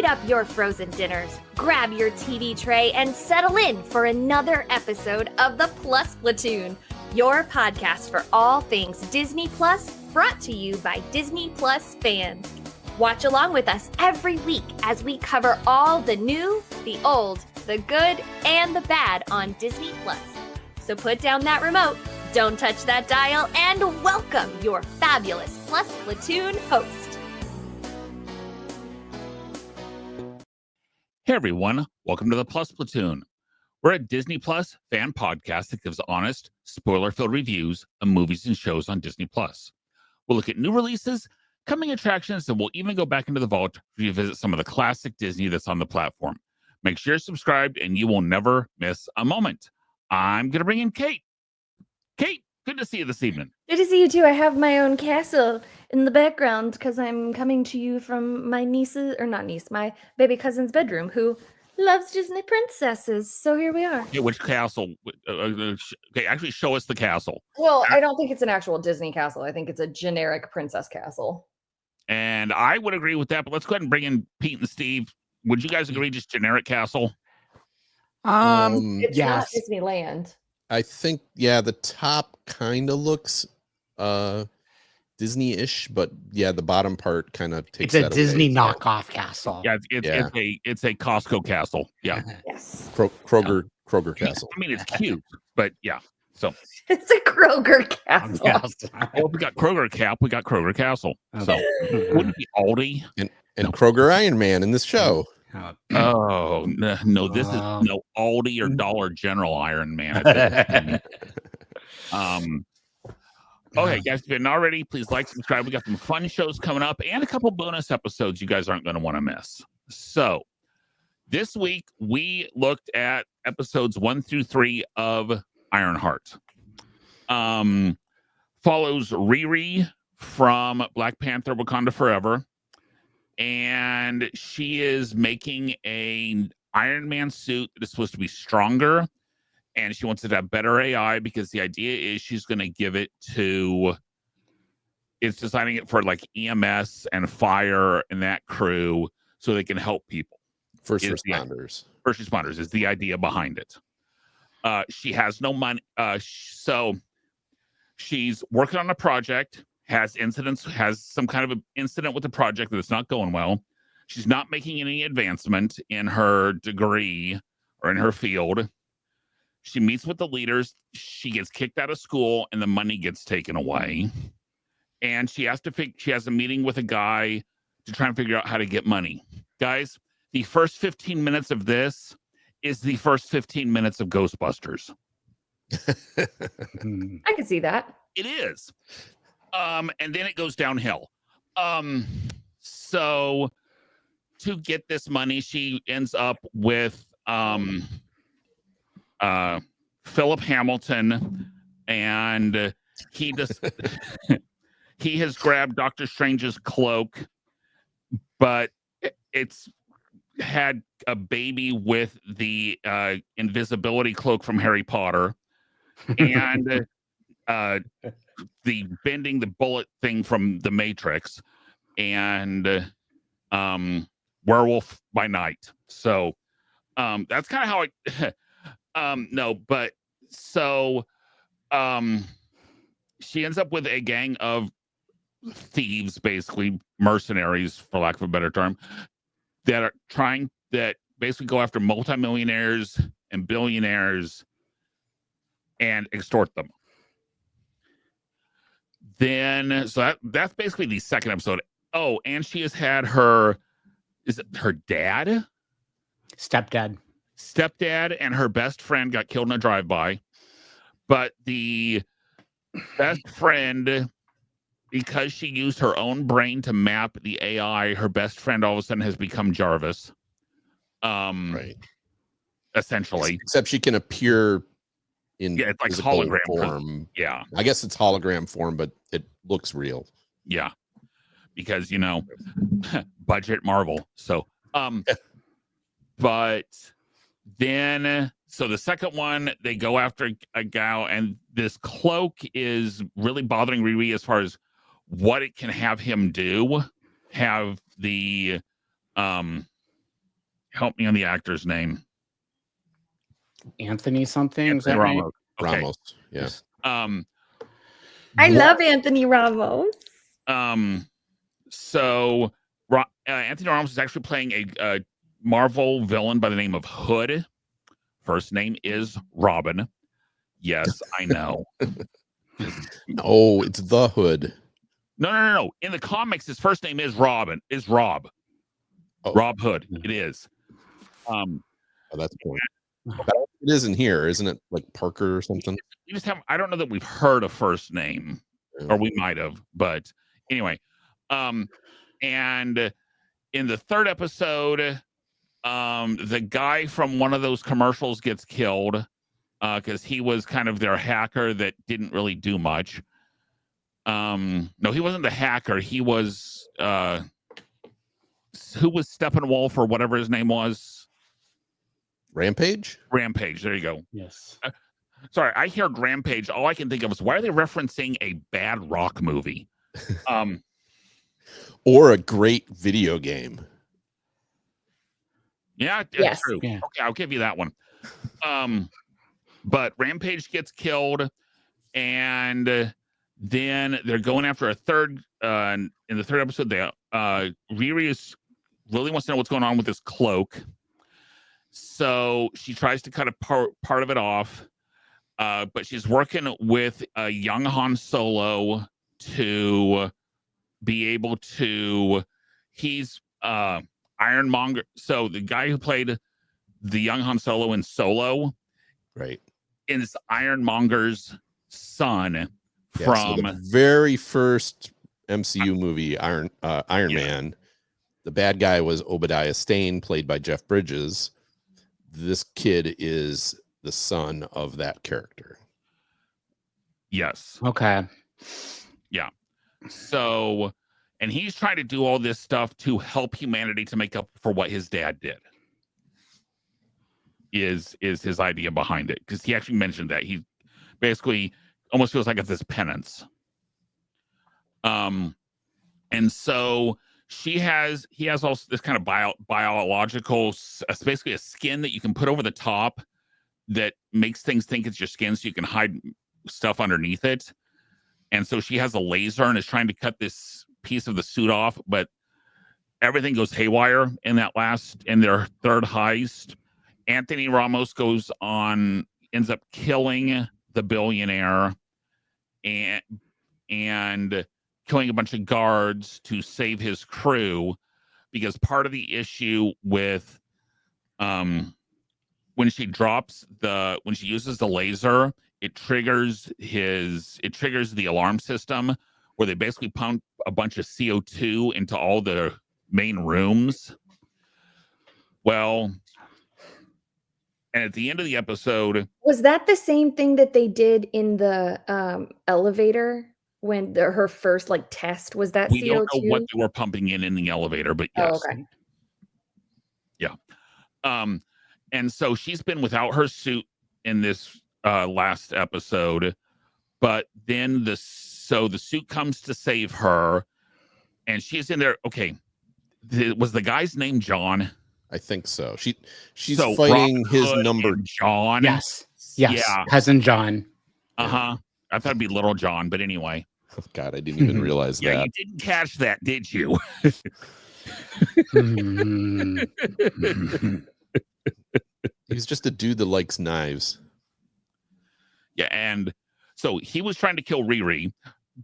Heat up your frozen dinners, grab your TV tray, and settle in for another episode of the Plus Platoon, your podcast for all things Disney Plus, brought to you by Disney Plus fans. Watch along with us every week as we cover all the new, the old, the good, and the bad on Disney Plus. So put down that remote, don't touch that dial, and welcome your fabulous Plus Platoon host. Hey everyone, welcome to the Plus Platoon. We're a Disney Plus fan podcast that gives honest, spoiler-filled reviews of movies and shows on Disney Plus. We'll look at new releases, coming attractions, and we'll even go back into the vault to revisit some of the classic Disney that's on the platform. Make sure you're subscribed and you will never miss a moment. I'm going to bring in Kate. Kate, good to see you this evening. Good to see you too. I have my own castle in the background because I'm coming to you from my my baby cousin's bedroom, who loves Disney princesses. So here we are. Yeah, which castle? Okay, actually show us the castle. Well, I don't think it's an actual Disney castle. I think it's a generic princess castle. And I would agree with that, but let's go ahead and bring in Pete and Steve. Would you guys agree just generic castle? It's not Yes. Disneyland. I think, the top kind of looks Disney-ish, but the bottom part kind of takes It's a that Disney away. knockoff castle. Yeah, it's a Costco castle. Yeah. Yes. Kroger castle. I mean, it's cute, but yeah. So, It's a Kroger castle. oh, we got Kroger Cap, we got Kroger Castle. So, wouldn't it be Aldi? And Kroger Iron Man in this show. Oh, no, this is no Aldi or Dollar General Iron Man. Okay, guys, if you haven't already, please like, subscribe. We got some fun shows coming up and a couple bonus episodes you guys aren't going to want to miss. So, this week we looked at episodes 1 through 3 of Ironheart. Follows Riri from Black Panther: Wakanda Forever. And she is making an Iron Man suit that is supposed to be stronger, and she wants it to have better AI because the idea is she's going to give it to, it's designing it for like EMS and fire and that crew so they can help people. First responders. First responders is the idea behind it. She has no money. So she's working on a project. Has some kind of an incident with the project that's not going well. She's not making any advancement in her degree or in her field. She meets with the leaders. She gets kicked out of school and the money gets taken away. And she has a meeting with a guy to try and figure out how to get money. Guys, the first 15 minutes of this is the first 15 minutes of Ghostbusters. I can see that. It is. And then it goes downhill. So to get this money, she ends up with Philip Hamilton, and he has grabbed Doctor Strange's cloak, but it's had a baby with the invisibility cloak from Harry Potter, and the bending the bullet thing from the Matrix, and Werewolf by Night. So that's kind of how she ends up with a gang of thieves, basically mercenaries, for lack of a better term, that basically go after multimillionaires and billionaires and extort them. Then, so that's basically the second episode. Oh, and she has had her dad? Stepdad and her best friend got killed in a drive-by. But the best friend, because she used her own brain to map the AI, her best friend all of a sudden has become Jarvis. Right. Essentially. Except she can appear in it's like physical hologram form. Yeah. I guess it's hologram form, but it looks real. Yeah. Because, budget Marvel. So, but then, so the second one, they go after a gal, and this cloak is really bothering Riri as far as what it can have him do. Have the Help me on the actor's name. Anthony something. Is Anthony that right? Ramos. Okay. Ramos. Yeah. I love Anthony Ramos. So Anthony Ramos is actually playing a Marvel villain by the name of Hood. First name is Robin. Yes, I know. Oh, it's the Hood. No. In the comics, his first name is Rob. Oh. Rob Hood. It is. Oh, that's cool. It isn't here, isn't it? Like Parker or something. We just have. I don't know that we've heard a first name, or we might have. But anyway, and in the third episode, the guy from one of those commercials gets killed because he was kind of their hacker that didn't really do much. No, he wasn't the hacker. He was who was Steppenwolf or whatever his name was. Rampage. There you go. Yes. Sorry, I heard Rampage. All I can think of is why are they referencing a bad rock movie? Or a great video game. Yeah, it's Yes. true. Yeah. Okay, I'll give you that one. But Rampage gets killed, and then they're going after a third. In the third episode, Riri really wants to know what's going on with this cloak. So she tries to cut a part of it off, but she's working with a young Han Solo to be able to. He's Ironmonger. So the guy who played the young Han Solo in Solo, Right. is Ironmonger's son Yeah, from so the very first MCU movie, Iron Yeah. Man. The bad guy was Obadiah Stane, played by Jeff Bridges. This kid is the son of that character. Yes. Okay. So, and he's trying to do all this stuff to help humanity to make up for what his dad did. Is his idea behind it, because he actually mentioned that he basically almost feels like it's this penance. And so he has also this kind of biological, it's basically a skin that you can put over the top that makes things think it's your skin, so you can hide stuff underneath it. And so she has a laser and is trying to cut this piece of the suit off, but everything goes haywire in their third heist. Anthony Ramos ends up killing the billionaire and killing a bunch of guards to save his crew, because part of the issue with when she uses the laser, it triggers the alarm system, where they basically pump a bunch of CO2 into all the main rooms. Well, and at the end of the episode, Was that the same thing that they did in the elevator when her first test was that we CO2? don't know what they were pumping in the elevator, but yes. Oh, okay. Yeah. And so she's been without her suit in this last episode, but then the suit comes to save her, and she's in there. Okay. Was the guy's name John? I think so. She's So fighting Robin his Hood number. and John. Yes. Yes. Yeah. Cousin John. Uh-huh. I thought it'd be Little John, but anyway. Oh, God, I didn't even realize Yeah, that. you didn't catch that, did you? He's just a dude that likes knives. Yeah, and so he was trying to kill Riri,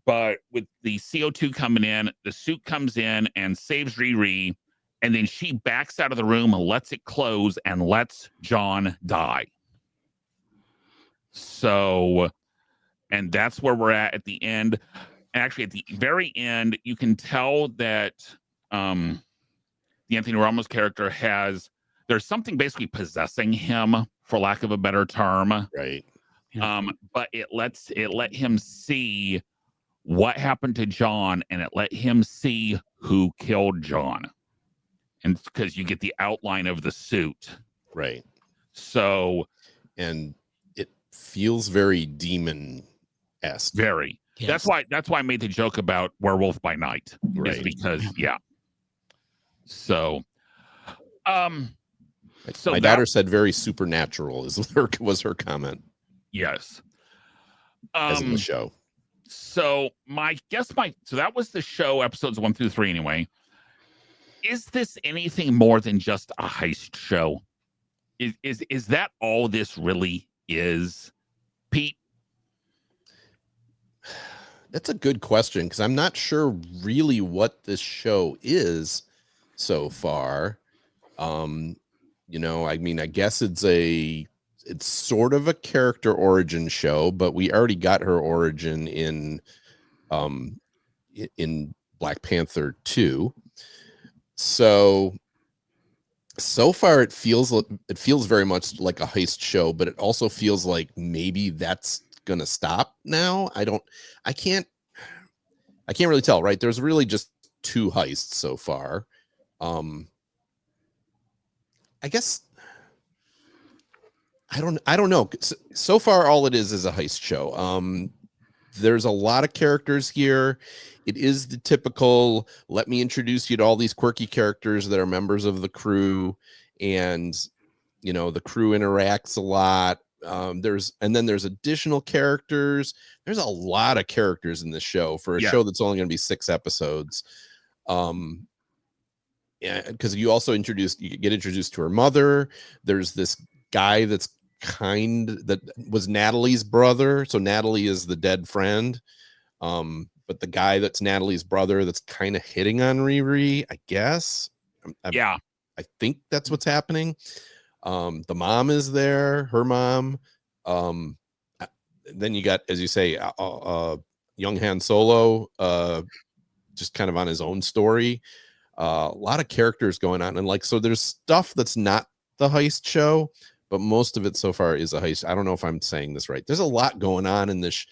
but with the CO2 coming in, the suit comes in and saves Riri, and then she backs out of the room and lets it close and lets John die. So, and that's where we're at the end. Actually, at the very end, you can tell that the Anthony Ramos character there's something basically possessing him, for lack of a better term. Right. But it let him see what happened to John, and it let him see who killed John. And because you get the outline of the suit. Right. So, and it feels very demon-esque. Very. Yes. That's why I made the joke about Werewolf by Night. Right. Is because, yeah. So, So My daughter said very supernatural was her comment. Yes. As in the show. So so that was the show, episodes 1 through 3 anyway. Is this anything more than just a heist show? Is that all this really is, Pete? That's a good question, because I'm not sure really what this show is so far. I mean, I guess it's sort of a character origin show, but we already got her origin in Black Panther 2. So far it feels very much like a heist show, but it also feels like maybe that's gonna stop now. I can't really tell, right? There's really just 2 heists so far. I guess I don't know. So far all it is a heist show. There's a lot of characters here. It is the typical, let me introduce you to all these quirky characters that are members of the crew, and the crew interacts a lot. There's additional characters. There's a lot of characters in this show for a show that's only going to be 6 episodes. Because you get introduced to her mother. There's this guy that was Natalie's brother. So Natalie is the dead friend. But the guy that's Natalie's brother that's kind of hitting on Riri, I guess. I think that's what's happening. The mom is there, her mom. Then you got, as you say, young Han Solo, just kind of on his own story. A lot of characters going on, and so there's stuff that's not the heist show, but most of it so far is a heist. I don't know if I'm saying this right. There's a lot going on in this.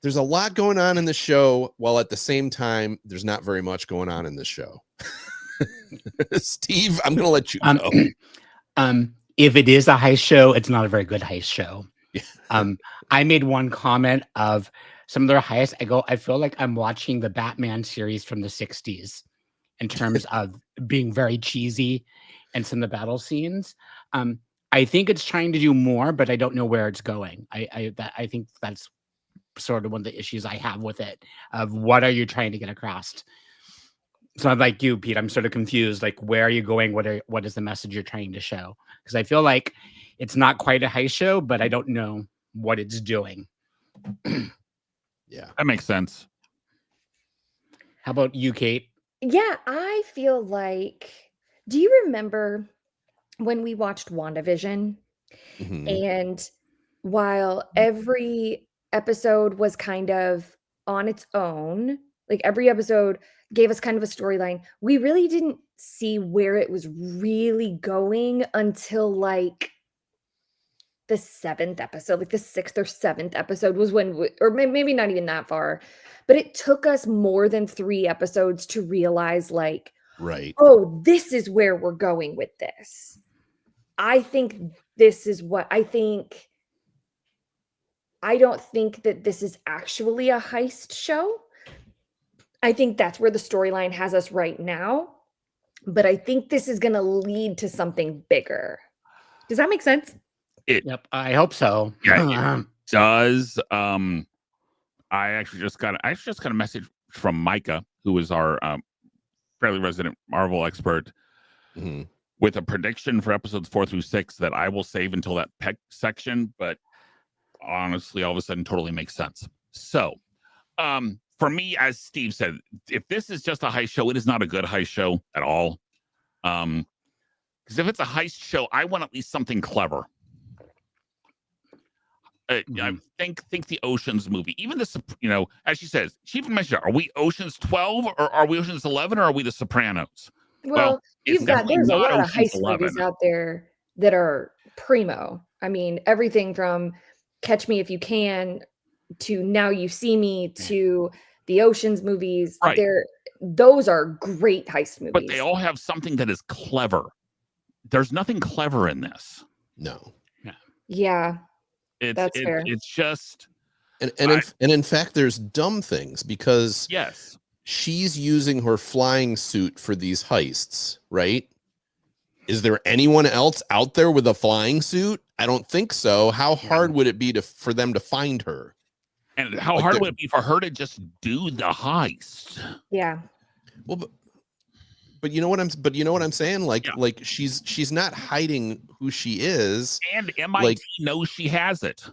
There's a lot going on in the show, while at the same time, there's not very much going on in this show. Steve, I'm going to let you go. If it is a heist show, it's not a very good heist show. I made one comment of some of their heists. I feel like I'm watching the Batman series from the 60s in terms of being very cheesy and some of the battle scenes. I think it's trying to do more, but I don't know where it's going. I think that's sort of one of the issues I have with it, of what are you trying to get across? So I'm like you, Pete, I'm sort of confused. Like, where are you going? What is the message you're trying to show? Because I feel like it's not quite a heist show, but I don't know what it's doing. Yeah, that makes sense. How about you, Kate? Yeah, I feel like, do you remember when we watched WandaVision? Mm-hmm. And while every episode was kind of on its own, like every episode gave us kind of a storyline, we really didn't see where it was really going until like the 7th episode, like the 6th or 7th episode was when, or maybe not even that far, but it took us more than 3 episodes to realize like, right. Oh, this is where we're going with this. I think this is what I think. I don't think that this is actually a heist show. I think that's where the storyline has us right now. But I think this is going to lead to something bigger. Does that make sense? Yep, I hope so. Yeah, it does. I actually just got a message from Micah, who is our fairly resident Marvel expert, with a prediction for episodes 4 through 6 that I will save until that section, but honestly, all of a sudden totally makes sense. So, for me, as Steve said, if this is just a heist show, it is not a good heist show at all. Because if it's a heist show, I want at least something clever. I think the Ocean's movie, even the, as she says, she even mentioned, are we Ocean's 12 or are we Ocean's 11 or are we the Sopranos? Well, there's a lot of heist 11. movies out there that are primo. I mean, everything from Catch Me If You Can to Now You See Me to the Ocean's movies. Right. Those are great heist movies. But they all have something that is clever. There's nothing clever in this. No. Yeah. That's fair. It's just, and in fact, there's dumb things, because she's using her flying suit for these heists, right? Is there anyone else out there with a flying suit? I don't think so. How hard would it be for them to find her? And how hard would it be for her to just do the heist? Yeah. Well, but you know what I'm saying? Like she's not hiding who she is. And MIT knows she has it.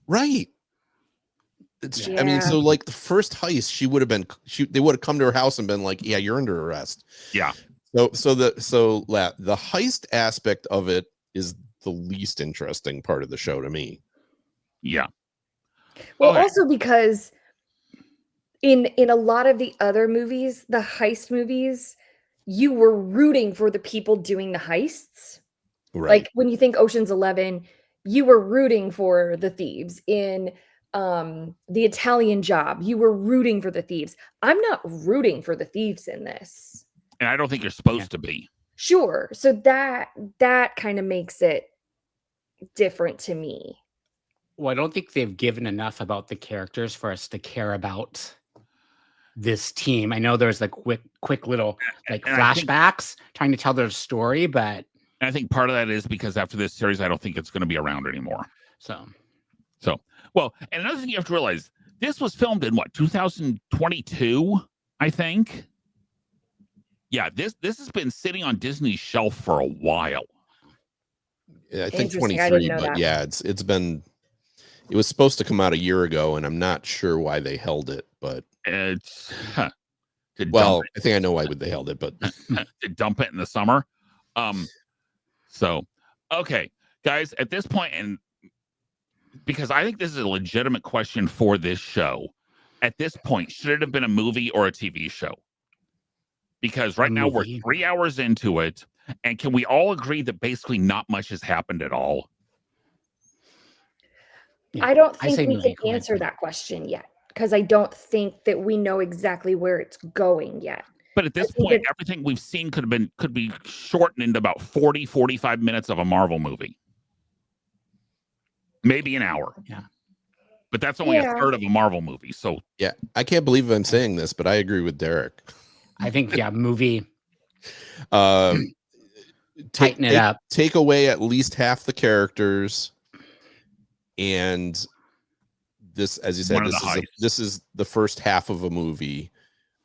Right. I mean, so like the first heist, they would have come to her house and been like, yeah, you're under arrest. Yeah. So the heist aspect of it is the least interesting part of the show to me. Yeah. Well, also because in a lot of the other movies, the heist movies, you were rooting for the people doing the heists. Right. Like when you think Ocean's 11, you were rooting for the thieves. In the Italian Job, you were rooting for the thieves. I'm not rooting for the thieves in this. And I don't think you're supposed to be. Sure. So that kind of makes it different to me. Well, I don't think they've given enough about the characters for us to care about this team. I know there's like quick little like flashbacks trying to tell their story, but I think part of that is because after this series, I don't think it's going to be around anymore. So, well, and another thing you have to realize, this was filmed in what, 2022, I think. Yeah, this has been sitting on Disney's shelf for a while. Yeah, I think 23, but yeah, it was supposed to come out a year ago, and I'm not sure why they held it, but it's I think I know why they held it, but to dump it in the summer. So okay, guys, at this point, and because I think this is a legitimate question for this show, at this point, should it have been a movie or a TV show? Because right now we're 3 hours into it, and can we all agree that basically not much has happened at all? Yeah, I don't think we can answer that question yet, because I don't think that we know exactly where it's going yet. But at this point, everything we've seen could be shortened into about 40, 45 minutes of a Marvel movie. Maybe an hour. Yeah. But that's only a third of a Marvel movie. So yeah, I can't believe I'm saying this, but I agree with Derek. I think, movie. Tighten it up. Take away at least half the characters. And this, as you said, this is the first half of a movie.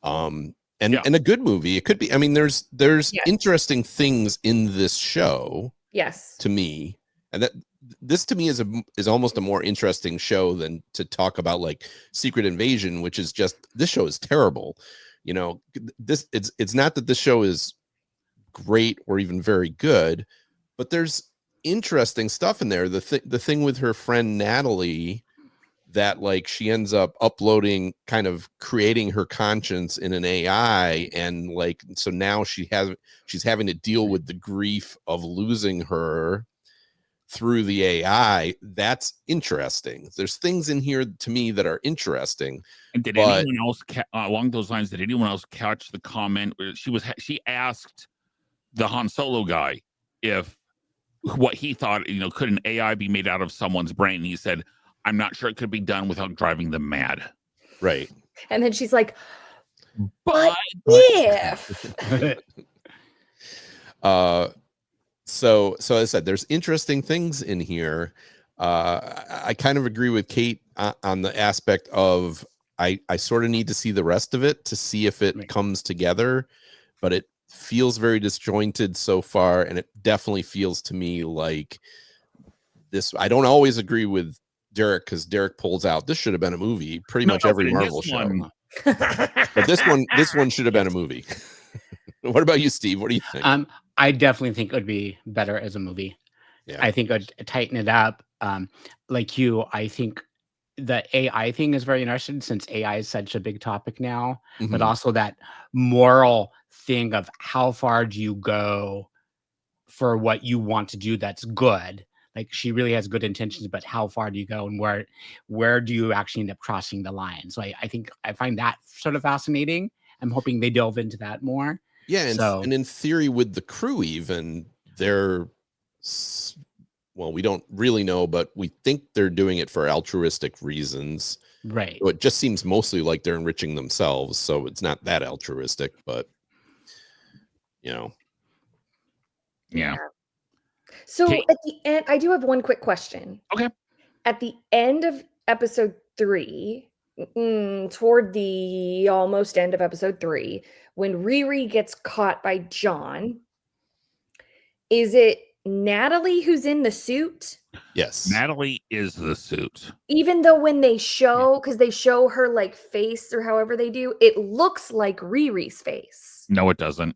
And a good movie. It could be. I mean, there's interesting things in this show. Yes. To me, and that this to me is almost a more interesting show than to talk about like Secret Invasion, which is just, this show is terrible. You know, it's not that this show is great or even very good, but there's interesting stuff in there. The thing with her friend Natalie, that like she ends up uploading, kind of creating her conscience in an AI, and like so now she's having to deal with the grief of losing her through the AI. That's interesting. There's things in here to me that are interesting. And did anyone else along those lines? Did anyone else catch the comment where she asked the Han Solo guy if what he thought, you know, could an AI be made out of someone's brain? And he said, I'm not sure it could be done without driving them mad. Right. And then she's like, but if. So as I said, there's interesting things in here. I kind of agree with Kate on the aspect of I sort of need to see the rest of it to see if it comes together, but it feels very disjointed so far, and it definitely feels to me like this. I don't always agree with Derek, because Derek pulls out, this should have been a movie, pretty much every Marvel show. But this one should have been a movie. What about you, Steve? What do you think? I definitely think it would be better as a movie. Yeah. I think it would tighten it up. Like you, I think the AI thing is very interesting, since AI is such a big topic now, but also that moral thing of how far do you go for what you want to do that's good. Like, she really has good intentions, but how far do you go, and where do you actually end up crossing the line? So I think I find that sort of fascinating. I'm hoping they delve into that more. Yeah, and in theory with the crew, even we don't really know, but we think they're doing it for altruistic reasons. Right. So it just seems mostly like they're enriching themselves, so it's not that altruistic, but you know. Yeah. So Okay. at the end, I do have one quick question. Okay. At the end of episode 3, toward the almost end of episode 3, when Riri gets caught by John, is it Natalie who's in the suit? Yes. Natalie is the suit. Even though when they show, because they show her like face or however they do, it looks like Riri's face. No, it doesn't.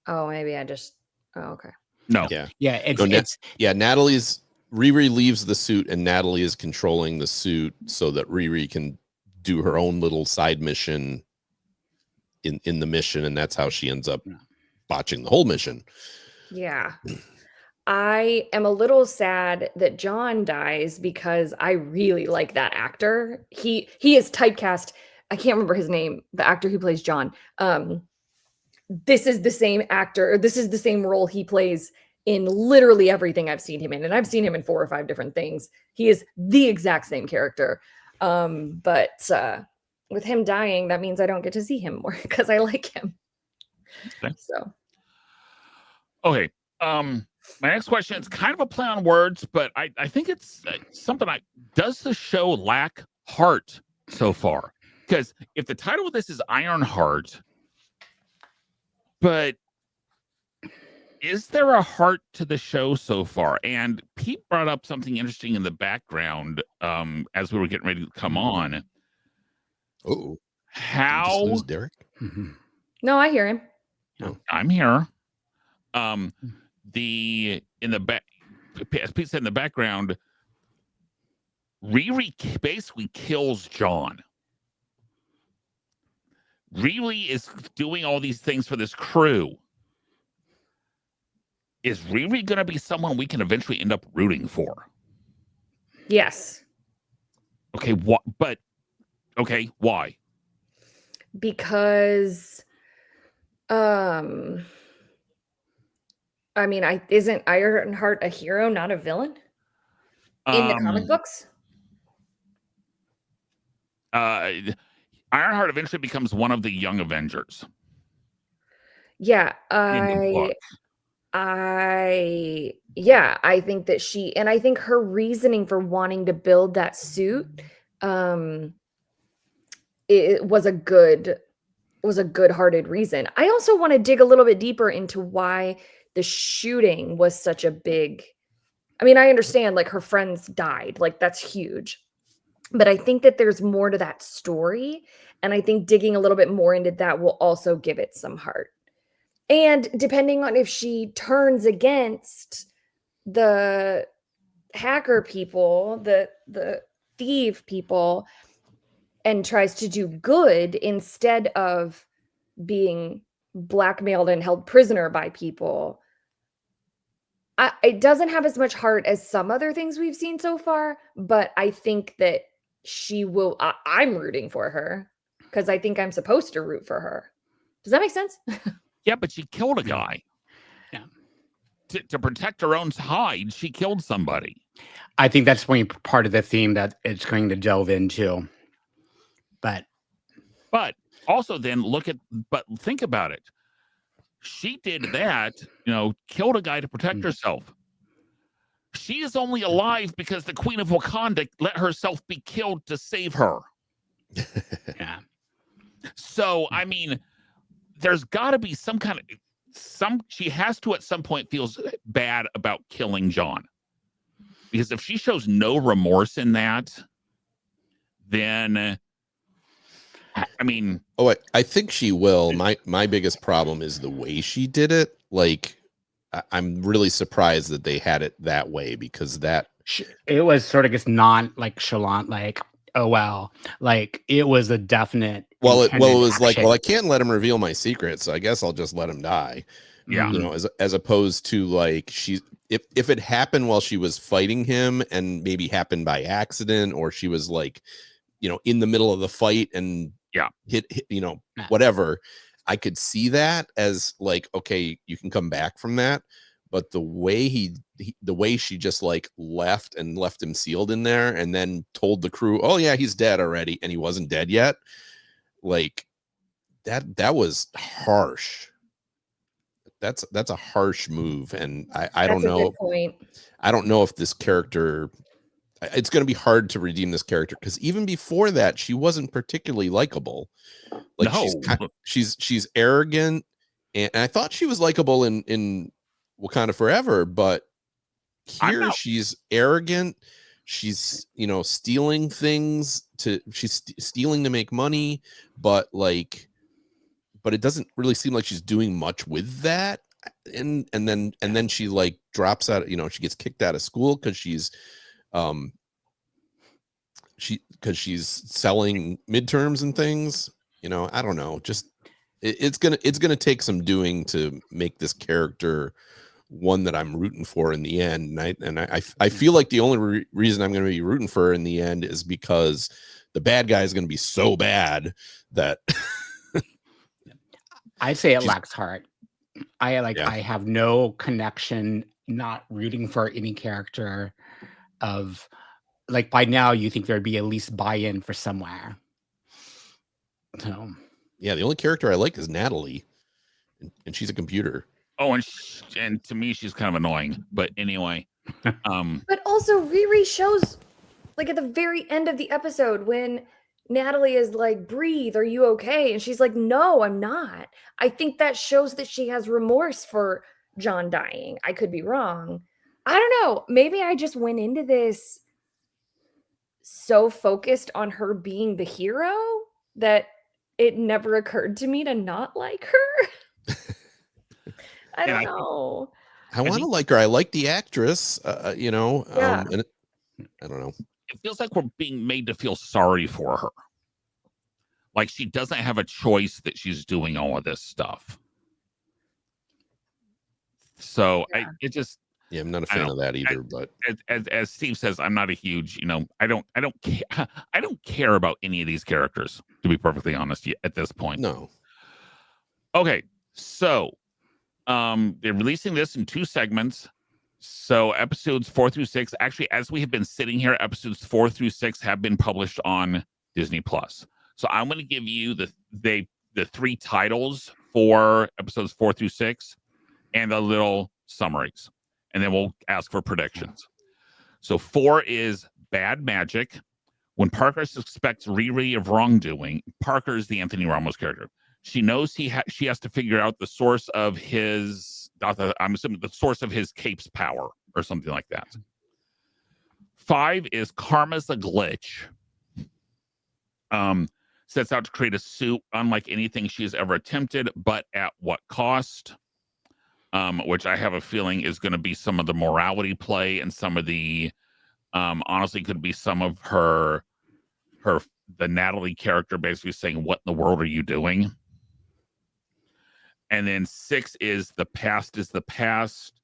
Oh, maybe I just. Oh, okay. No. Yeah. Yeah, it's No, it's Yeah, Natalie's Riri leaves the suit and Natalie is controlling the suit so that Riri can do her own little side mission in the mission, and that's how she ends up botching the whole mission. Yeah. I am a little sad that John dies because I really like that actor. He is typecast. I can't remember his name, the actor who plays John. This is the same actor, or this is the same role he plays in literally everything I've seen him in. And I've seen him in 4 or 5 different things. He is the exact same character. But with him dying, that means I don't get to see him more because I like him. Okay. So Okay. My next question is kind of a play on words, but I think it's something does the show lack heart so far? Because if the title of this is Ironheart, but is there a heart to the show so far? And Pete brought up something interesting in the background as we were getting ready to come on. Oh, How lose Derek? no, I hear him. I'm here. In the back, as Pete said in the background, Riri basically kills John. Riri is doing all these things for this crew. Is Riri going to be someone we can eventually end up rooting for? Yes. Okay, what? But okay, why? Because I mean, isn't Ironheart a hero, not a villain? In the comic books? Ironheart eventually becomes one of the Young Avengers. Yeah, In the book. I think that I think her reasoning for wanting to build that suit, it was a good-hearted reason. I also want to dig a little bit deeper into why the shooting was such a big. I mean, I understand like her friends died, like that's huge. But I think that there's more to that story, and I think digging a little bit more into that will also give it some heart. And depending on if she turns against the hacker people, the thief people, and tries to do good instead of being blackmailed and held prisoner by people, it doesn't have as much heart as some other things we've seen so far, but I think that she will. I'm rooting for her because I think I'm supposed to root for her. Does that make sense? Yeah, but she killed a guy. Yeah. To protect her own hide, she killed somebody. I think that's part of the theme that it's going to delve into. But also then think about it. She did that, killed a guy to protect herself. She is only alive because the Queen of Wakanda let herself be killed to save her. yeah. So, I mean, there's got to be she has to at some point feels bad about killing John. Because if she shows no remorse in that, then I mean, I think she will. My biggest problem is the way she did it. Like, I'm really surprised that they had it that way, because it was sort of just nonchalant, like, oh well, like it was a definite. It was action. like, well, I can't let him reveal my secret, so I guess I'll just let him die. Yeah. As opposed to like if it happened while she was fighting him and maybe happened by accident, or she was like, in the middle of the fight and hit whatever, I could see that as like, okay, you can come back from that. But the way she just like left him sealed in there and then told the crew, oh yeah, he's dead already, and he wasn't dead yet. Like that was harsh. that's a harsh move, and I That's don't a know. good point. I don't know if this character. It's going to be hard to redeem this character because even before that, she wasn't particularly likable. Like No. she's arrogant, and I thought she was likable in Wakanda Forever, but here she's arrogant. She's stealing things she's stealing to make money, but it doesn't really seem like she's doing much with that. And then she like drops out, she gets kicked out of school because she's selling midterms and things. I don't know, just it's gonna take some doing to make this character one that I'm rooting for in the end. And I feel like the only reason I'm going to be rooting for her in the end is because the bad guy is going to be so bad that I'd say it lacks heart. I have no connection, not rooting for any character of like by now you think there'd be at least buy-in for somewhere. So yeah, the only character I like is Natalie, and she's a computer. Oh, and to me, she's kind of annoying. But anyway, But also, Riri shows, like at the very end of the episode, when Natalie is like, "Breathe, are you okay?" And she's like, "No, I'm not." I think that shows that she has remorse for John dying. I could be wrong. I don't know. Maybe I just went into this so focused on her being the hero that it never occurred to me to not like her. I don't know. I want to like her. I like the actress, and I don't know. It feels like we're being made to feel sorry for her. Like she doesn't have a choice that she's doing all of this stuff. So Yeah. I'm not a fan of that either. But as Steve says, I'm not a huge, I don't care about any of these characters, to be perfectly honest, at this point. No. Okay, so they're releasing this in 2 segments. So episodes 4 through 6, actually, as we have been sitting here, episodes 4 through 6 have been published on Disney Plus. So I'm going to give you the 3 titles for episodes 4 through 6 and the little summaries, and then we'll ask for predictions. So 4 is Bad Magic. When Parker suspects Riri of wrongdoing, Parker is the Anthony Ramos character. She knows she has to figure out the source of his, I'm assuming the source of his cape's power or something like that. 5 is Karma's a Glitch. Sets out to create a suit unlike anything she's ever attempted, but at what cost? Which I have a feeling is going to be some of the morality play and some of the, honestly, could be some of the Natalie character basically saying, "What in the world are you doing?" And then 6 is The Past is the Past.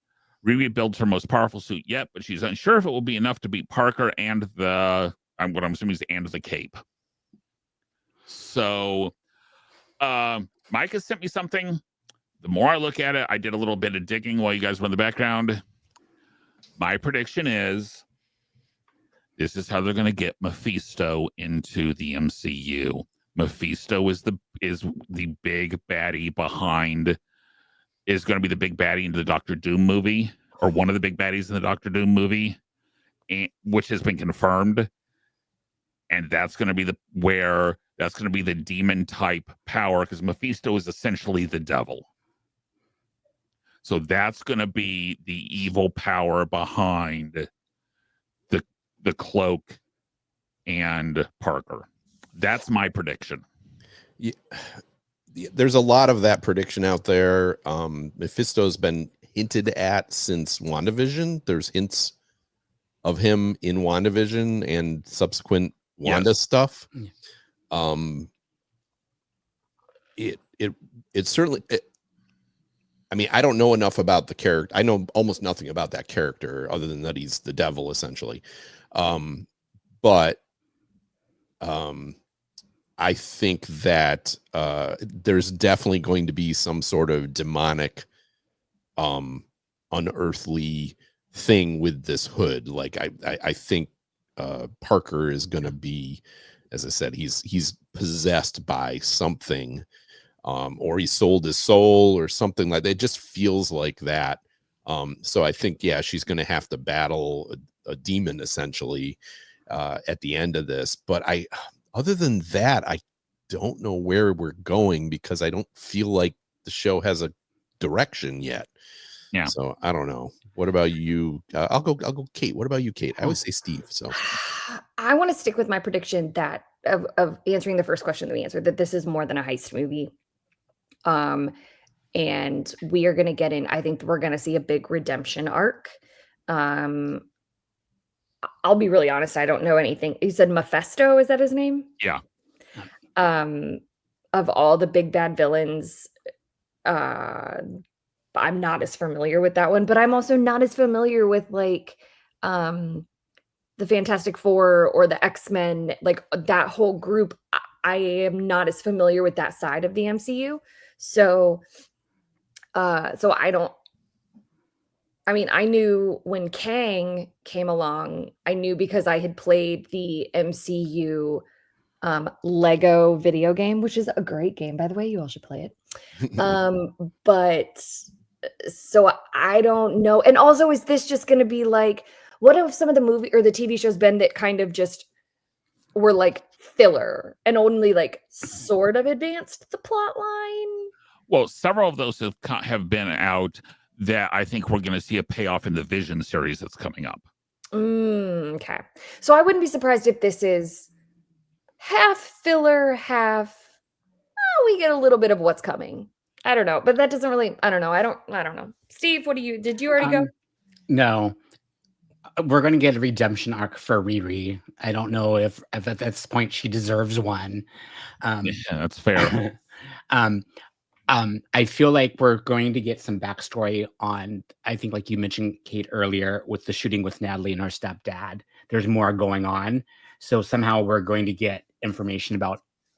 Riri builds her most powerful suit yet, but she's unsure if it will be enough to beat Parker and what I'm assuming is and the cape. So Mike has sent me something. The more I look at it, I did a little bit of digging while you guys were in the background. My prediction is this is how they're going to get Mephisto into the MCU. Mephisto is the big baddie behind, is going to be the big baddie into the Doctor Doom movie, or one of the big baddies in the Doctor Doom movie, which has been confirmed. And that's going to be the demon type power, because Mephisto is essentially the devil. So that's going to be the evil power behind the Cloak and Parker. That's my prediction. Yeah, there's a lot of that prediction out there. Mephisto's been hinted at since WandaVision. There's hints of him in WandaVision and subsequent Wanda stuff. It certainly. I mean, I don't know enough about the character. I know almost nothing about that character other than that he's the devil, essentially. But I think that there's definitely going to be some sort of demonic, unearthly thing with this hood. Like I think Parker is going to be, as I said, he's possessed by something. or he sold his soul or something like that. It just feels like that. So I think, yeah, she's going to have to battle a demon essentially at the end of this. But other than that, I don't know where we're going because I don't feel like the show has a direction yet. Yeah. So I don't know. What about you? I'll go Kate. What about you, Kate? I always say Steve. So I want to stick with my prediction that of answering the first question that we answered, that this is more than a heist movie. And we are going to get in. I think we're going to see a big redemption arc. I'll be really honest. I don't know anything. You said Mephisto. Is that his name? Yeah. Of all the big bad villains, I'm not as familiar with that one, but I'm also not as familiar with like the Fantastic Four or the X-Men, like that whole group. I am not as familiar with that side of the MCU. So I mean, I knew when Kang came along, I knew because I had played the MCU Lego video game, which is a great game, by the way. You all should play it. But so I don't know. And also, is this just going to be like, what have some of the movie or the TV shows been that kind of just were like filler and only like sort of advanced the plot line? Well, several of those have been out that I think we're going to see a payoff in the Vision series that's coming up. Okay. So I wouldn't be surprised if this is half filler, half we get a little bit of what's coming. I don't know, but that doesn't really, I don't know. I don't know. Steve, did you already go? No. We're going to get a redemption arc for Riri. I don't know if at this point she deserves one. Yeah, that's fair. I feel like we're going to get some backstory on, I think like you mentioned, Kate, earlier with the shooting with Natalie and her stepdad. There's more going on. So somehow we're going to get information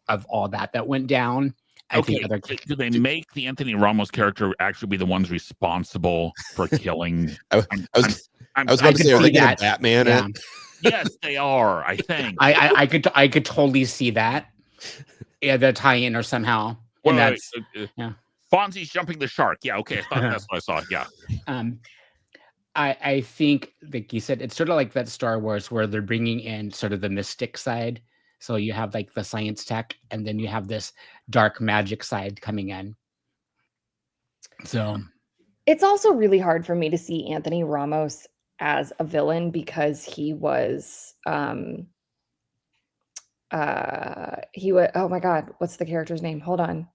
of all that went down. I think do they make the Anthony Ramos character actually be the ones responsible for killing? I was about to say, are they going to Batman it? Yes, they are. I think I could totally see that. Yeah, the tie-in or somehow. Well, and that's Fonzie's jumping the shark. Yeah, okay. I thought that's what I saw. Yeah. I think, like you said, it's sort of like that Star Wars where they're bringing in sort of the mystic side. So you have like the science tech, and then you have this dark magic side coming in. So it's also really hard for me to see Anthony Ramos as a villain because he was oh my God, what's the character's name? Hold on.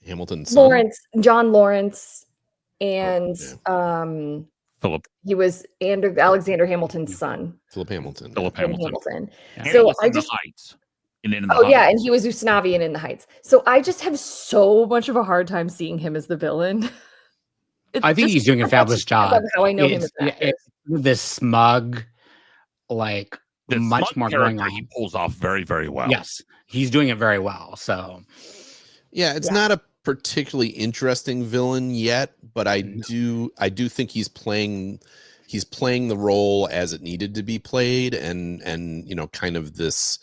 Hamilton's John Lawrence, and Philip. He was Alexander Hamilton's son. Philip Hamilton. Yeah. So I just Heights. Yeah, and he was Usnavi in the Heights. So I just have so much of a hard time seeing him as the villain. I think he's doing a fabulous job. How I know him as an actor. This smug, like much more going on. He pulls off very, very well. Yes, he's doing it very well. So yeah, it's not a particularly interesting villain yet, but I do think he's playing the role as it needed to be played, and you know, kind of this.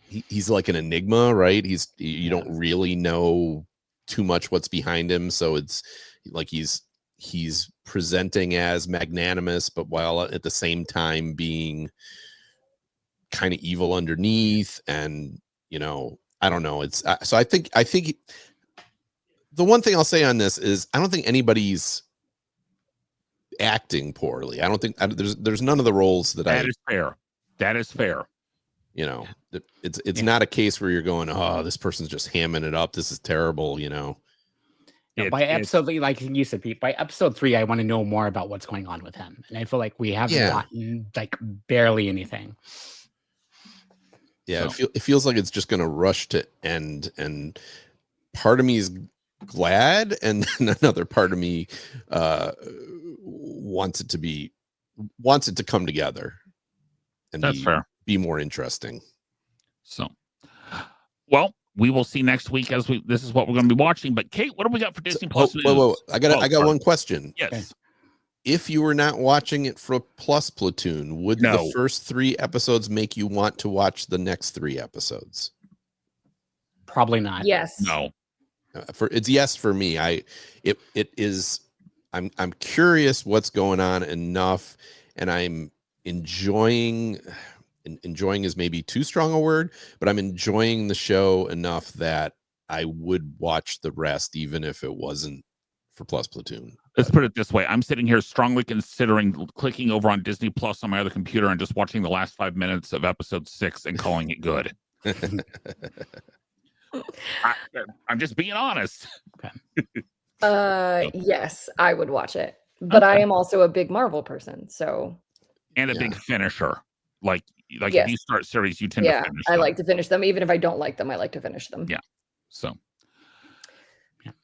He's like an enigma, right? You don't really know too much what's behind him, so it's like he's presenting as magnanimous, but while at the same time being kind of evil underneath, and you know, I don't know. It's so I think the one thing I'll say on this is I don't think anybody's acting poorly. I don't think there's none of the roles that is fair. That is fair. You know, it's not a case where you're going, oh, this person's just hamming it up. This is terrible. You know. By episode, like you said, Pete, by episode 3, I want to know more about what's going on with him, and I feel like we haven't gotten like barely anything. Yeah, so. It feels like it's just going to rush to end, and part of me is glad, and then another part of me wants it to come together, and that's fair. Be more interesting. So, well, we will see next week this is what we're going to be watching. But Kate, what do we got for Disney Plus? Whoa. I got one question. Yes. Okay. If you were not watching it for Plus Platoon, would the first 3 episodes make you want to watch the next 3 episodes? Probably not. Yes. No. It's yes for me. It is. I'm curious what's going on enough, and I'm enjoying. Enjoying is maybe too strong a word, but I'm enjoying the show enough that I would watch the rest, even if it wasn't for Plus Platoon. Let's put it this way. I'm sitting here strongly considering clicking over on Disney Plus on my other computer and just watching the last 5 minutes of episode 6 and calling it good. I'm just being honest. Yes, I would watch it. But I am also a big Marvel person, so And a big finisher. Like Yes. if you start series, you tend to finish I them. like to finish them. Even if I don't like them, I like to finish them. Yeah. So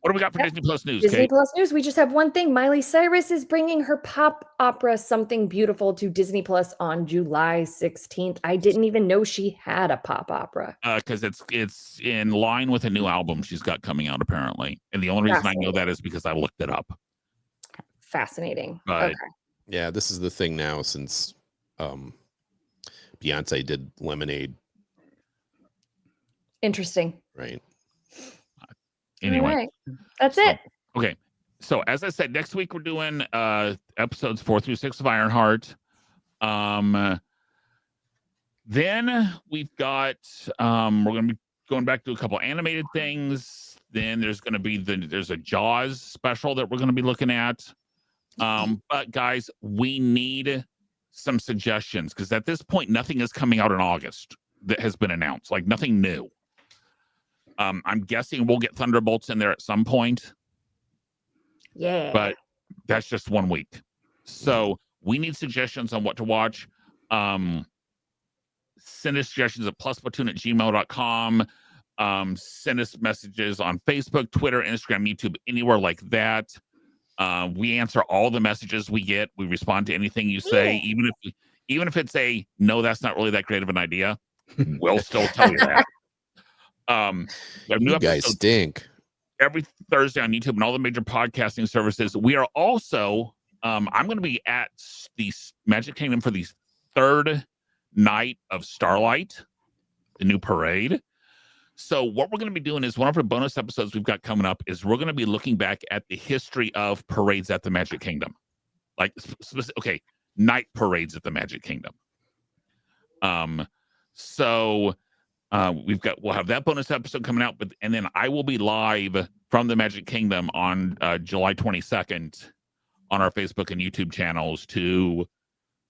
what do we got for Disney Plus news, Disney Kate? Plus news. We just have one thing. Miley Cyrus is bringing her pop opera Something Beautiful to Disney Plus on July 16th. I didn't even know she had a pop opera. Because it's in line with a new album she's got coming out, apparently. And the only reason I know that is because I looked it up. Fascinating. But Okay. Yeah, this is the thing now since Beyonce did Lemonade, Interesting. right? anyway. All right. That's it. Okay. So as I said, next week we're doing episodes 4 through 6 of Ironheart. Then we've got we're gonna be going back to a couple animated things. Then there's gonna be there's a Jaws special that we're gonna be looking at. But guys, we need some suggestions because at this point nothing is coming out in August that has been announced, like nothing new. I'm guessing we'll get Thunderbolts in there at some point. Yeah. But that's just 1 week. So we need suggestions on what to watch. Send us suggestions at plusplatoon@gmail.com. Send us messages on Facebook, Twitter, Instagram, YouTube, anywhere like that. We answer all the messages we get. We respond to anything you say, even if it's a no, that's not really that great of an idea. We'll still tell you that. We have new You guys episodes stink. every Thursday on YouTube and all the major podcasting services. We are also, I'm going to be at the Magic Kingdom for the third night of Starlight, the new parade. So what we're going to be doing is one of our bonus episodes we've got coming up is we're going to be looking back at the history of parades at the Magic Kingdom. Like, night parades at the Magic Kingdom. We'll have that bonus episode coming out, and then I will be live from the Magic Kingdom on July 22nd on our Facebook and YouTube channels to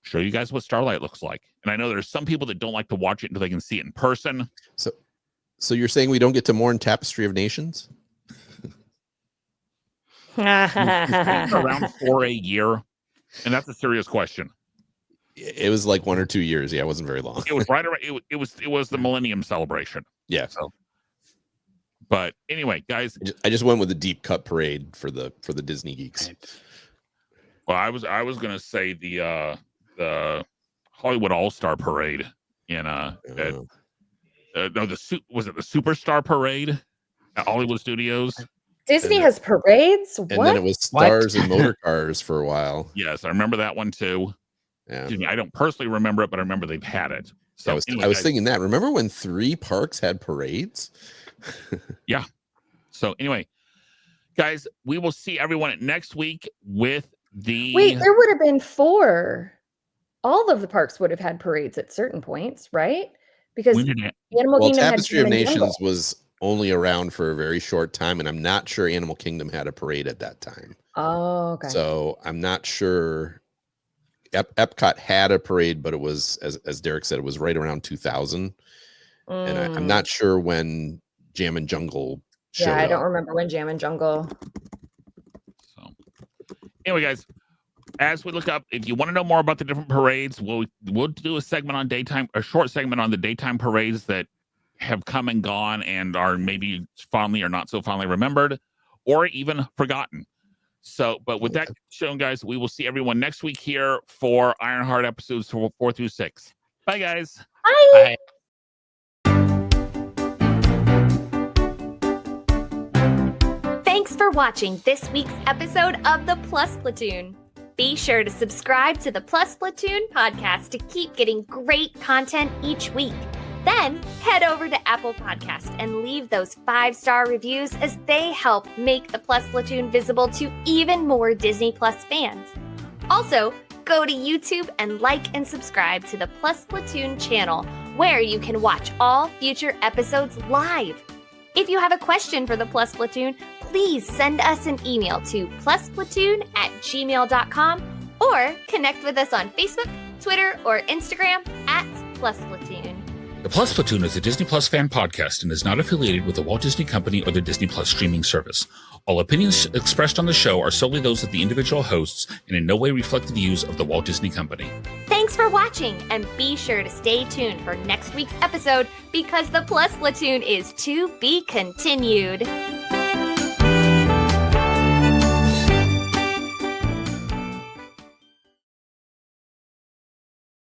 show you guys what Starlight looks like. And I know there's some people that don't like to watch it until they can see it in person. So you're saying we don't get to mourn Tapestry of Nations? Around 4 a year, and that's a serious question. It was like 1 or 2 years. Yeah, it wasn't very long. It was right around. It was the Millennium Celebration. Yeah. So, but anyway, guys, I just went with the deep cut parade for the Disney geeks. well, I was gonna say the Hollywood All-Star Parade in no, was it the Superstar Parade at Hollywood Studios? Disney has parades? What? And then it was stars and motor cars for a while. Yes, I remember that one too. Yeah. Excuse me, I don't personally remember it, but I remember they've had it. So I was thinking that. Remember when 3 parks had parades? Yeah. So anyway, guys, we will see everyone next week with the. Wait, there would have been 4. All of the parks would have had parades at certain points, right? Because Animal Kingdom Tapestry had of Jam and Nations Jungle. was only around for a very short time, and I'm not sure Animal Kingdom had a parade at that time. Oh, okay. So I'm not sure. Epcot had a parade, but it was, as Derek said, it was right around 2000. And I'm not sure when Jam and Jungle showed I don't up. remember when Jam and Jungle. So anyway, guys, as we look up, if you want to know more about the different parades, we'll do a short segment on the daytime parades that have come and gone and are maybe fondly or not so fondly remembered, or even forgotten. So, but with that shown, guys, we will see everyone next week here for Ironheart episodes 4 through 6. Bye, guys. Bye. Thanks for watching this week's episode of the Plus Platoon. Be sure to subscribe to the Plus Platoon podcast to keep getting great content each week. Then head over to Apple Podcast and leave those 5-star reviews as they help make the Plus Platoon visible to even more Disney Plus fans. Also, go to YouTube and like and subscribe to the Plus Platoon channel, where you can watch all future episodes live. If you have a question for the Plus Platoon, please send us an email to plusplatoon@gmail.com or connect with us on Facebook, Twitter, or Instagram @PlusPlatoon. The Plus Platoon is a Disney Plus fan podcast and is not affiliated with the Walt Disney Company or the Disney Plus streaming service. All opinions expressed on the show are solely those of the individual hosts and in no way reflect the views of the Walt Disney Company. Thanks for watching, and be sure to stay tuned for next week's episode because the Plus Platoon is to be continued.